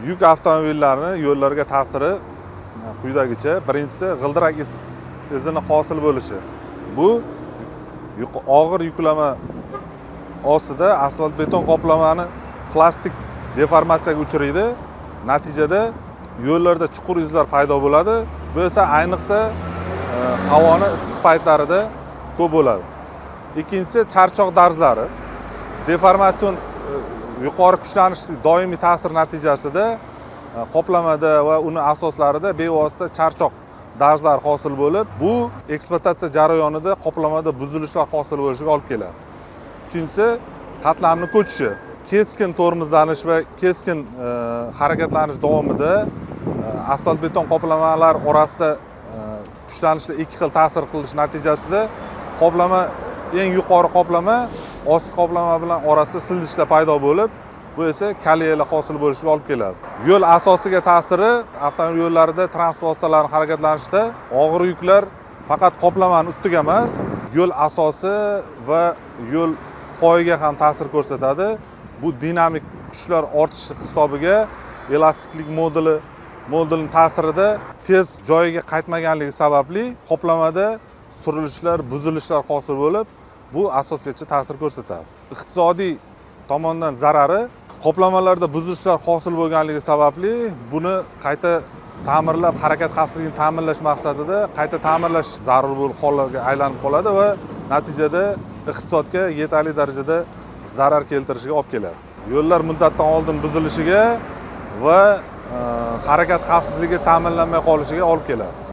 Yuk avtomobillarini yo'llarga ta'siri quyidagicha. Birinchisi g'ildirak izini hosil bo'lishi. Bu og'ir yuklama ostida asfalt beton qoplamani plastik deformatsiyaga uchraydi. Natijada yo'llarda chuqur izlar paydo bo'ladi. Bu esa ayniqsa havoni issiq paytlarida ko'p bo'ladi. Ikkinchisi charchoq darzlari. Deformatsion yuqori kuchlanish doimiy ta'sir natijasida qoplamada va uni asoslarida bevosita charchoq darzlar hosil bo'lib, bu ekspluatatsiya jarayonida qoplamada buzilishlar hosil bo'lishiga olib keladi. Uchinchisi qatlamni ko'chishi. Keskin tormozlanish va keskin harakatlanish davomida asfalt beton qoplamalar orasida kuchlanishda ikki xil ta'sir qilish natijasida qoplama eng yuqori qoplama ostki qoplama bilan orasida sildishlar paydo bo'lib, bu esa kolleyalar hosil bo'lishiga olib keladi. Yo'l asosiga ta'siri avtomobil yo'llarida transport vositalarining harakatlanishida og'ir yuklar faqat qoplamaning ustiga emas, yo'l asosi va yo'l poyiga ham ta'sir ko'rsatadi. Bu dinamik kuchlar ortishi hisobiga elastiklik modulning ta'sirida tez joyiga qaytmaganligi sababli qoplamada surilishlar, buzilishlar hosil bo'lib, bu asosgacha ta'sir ko'rsatadi. Iqtisodiy tomondan zarari qoplamalarda buzilishlar hosil bo'lganligi sababli buni qayta ta'mirlab, harakat xavfsizligini ta'minlash maqsadida qayta ta'mirlash zarur bo'lib hollarga aylanib qoladi va natijada iqtisodga yetarli darajada zarar keltirishiga olib keladi. Yo'llar muddatdan oldin buzilishiga va harakat xavfsizligi ta'minlanmay qolishiga olib keladi.